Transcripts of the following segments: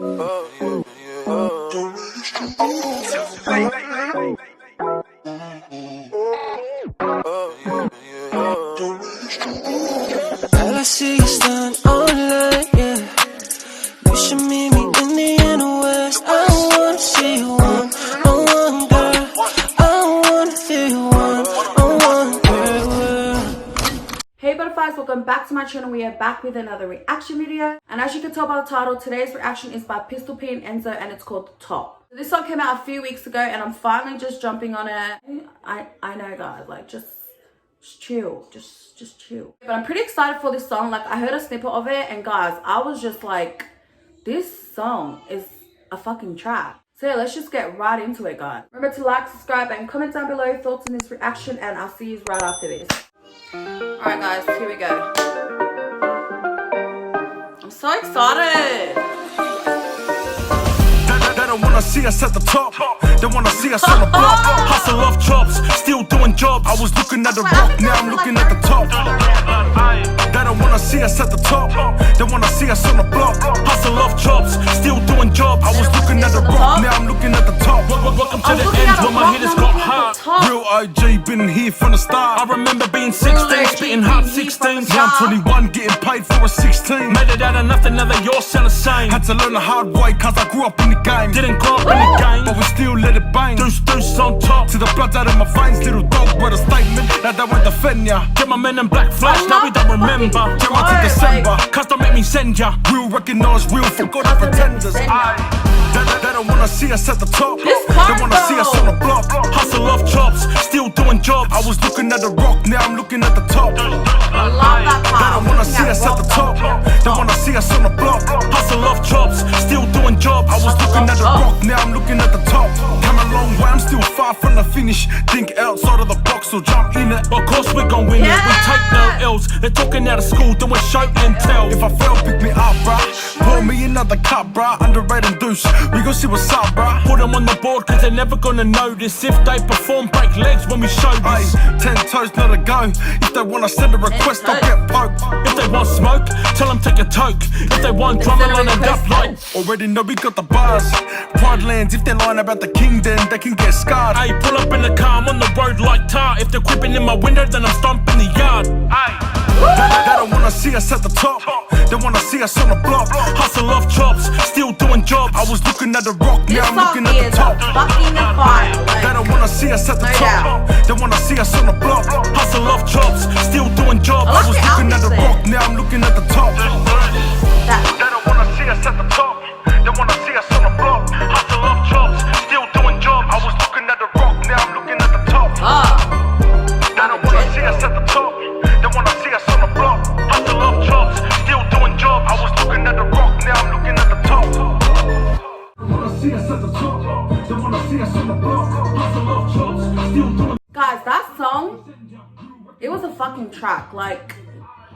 Girl, I see you stand online, yeah. You should meet me in the inner west. I wanna see you one on one, girl. I wanna feel you one on one, girl. Hey butterflies, welcome back to my channel. We are back with another reaction video, and as you can tell by the title, today's reaction is by Pistol P and Enzo, and it's called Top. This song came out a few weeks ago, and I'm finally just jumping on it. I know, guys, like just chill, just chill. But I'm pretty excited for this song. Like, I heard a snippet of it, and guys, I was just like, this song is a fucking track. So yeah, let's just get right into it, guys. Remember to like, subscribe, and comment down below your thoughts on this reaction, and I'll see you right after this. Alright guys, here we go. I'm so excited. They don't wanna see us at the top. They wanna see us on the block. Hustle off chops, still doing jobs. I was looking at the rock, now I'm looking at the top. They don't wanna see us at the top. They wanna see us on the block. Hustle off chops, still doing jobs. I was looking at the rock, now I'm looking at the top. Welcome to the end where my hitters got hard. Real OG, been here from the start. I remember being 16, spitting hard 16. Now I'm 21, getting paid for a 16. Made it out of nothing, now they all sound the same. Had to learn the hard way, cause I grew up in the game. Didn't grow up in the game, but we still let it bang. Deuce on top, to the blood out of my veins. Little dog with a statement, that they won't defend ya. Get my men in black flash, now we don't remember. Turn on to December, cause don't make me send ya. Real recognize real, forgot the pretenders. They don't wanna see us at the top. They wanna see us on the block. Hustle off chops, still doing jobs. I was looking at the rock, now I'm looking at the top. I love that part. They don't wanna see us at the top. They wanna see us on the block. Hustle off chops, still doing jobs. I was looking at the rock, now I'm looking at the top. Come a long way, I'm still far from the finish. Think outside of the box or jump in it. Of course we're gon' win it, we take no L's. They're talking out of school, then we're show and tell. If I fail, pick me up, bruh. Pour me another cup, bruh. Underrated deuce, we gon' see what's up, bruh. Put them on the board, cause they're never gonna notice. If they perform, break legs when we show this. 10 toes, not a go. If they wanna send a request, I'll get poked. If they want smoke, tell them take a toke. If they want drama, line it up like. Already know we got the bars. Pride lands, if they're lying about the king, then they can get scarred. Hey, pull up in the car, I'm on the road like tar. If they're creeping in my window, then I'm stomping the yard. They don't wanna see us at the top. They wanna see us on the block. Hustle off chops, still doing jobs. I was looking at the rock, now I'm looking at the top. They don't wanna see us at the top. They wanna see us on the block. Hustle off chops, still doing jobs. I was looking at the rock, now I'm looking at the top. They don't wanna see us at the top. They wanna see us on the block. Hustle off chops, still doing jobs. I was looking at the rock, now I'm looking at the top. They don't wanna see us at the top. They wanna see us on the block. Hustle off chops, still doing jobs. I was looking at the rock, now I'm looking at the top. They wanna see us at the top. They wanna see us on the block. Hustle off chops, still doing. Guys, that song, it was a fucking track. Like,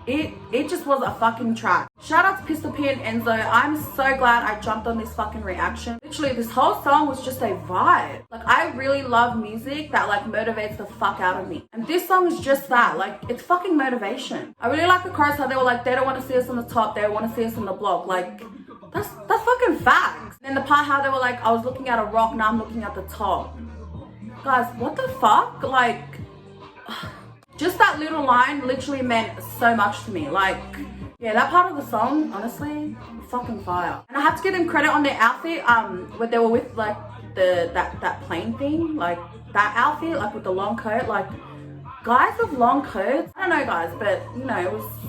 it just was a fucking track. Shout out to Pistol P and Enzo. I'm so glad I jumped on this fucking reaction. Literally, this whole song was just a vibe. Like, I really love music that like motivates the fuck out of me. And this song is just that. Like, it's fucking motivation. I really like the chorus how they were like, they don't want to see us on the top, they want to see us on the block. Like, that's fucking facts. And the part how they were like, I was looking at a rock, now I'm looking at the top. Guys, what the fuck? Like, just that little line literally meant so much to me. Like, yeah, that part of the song, honestly, fucking fire. And I have to give them credit on their outfit, when they were with like that plane thing, like that outfit, like with the long coat. Like, guys with long coats, I don't know guys, but you know,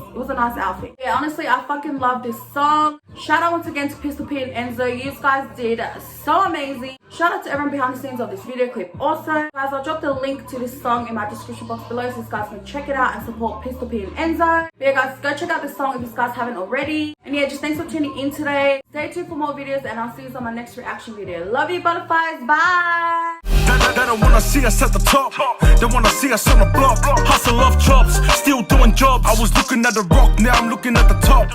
it was a nice outfit. Yeah, honestly, I fucking love this song. Shout out once again to Pistol P and Enzo. You guys did so amazing. Shout out to everyone behind the scenes of this video clip also. Guys, I'll drop the link to this song in my description box below so you guys can check it out and support Pistol P and Enzo. But yeah guys, go check out this song if you guys haven't already. And yeah, just thanks for tuning in today. Stay tuned for more videos, and I'll see you on my next reaction video. Love you butterflies, bye! They don't wanna see us at the top. They wanna see us on the block. Hustle off chops, still doing jobs. I was looking at the rock, now I'm looking at the top.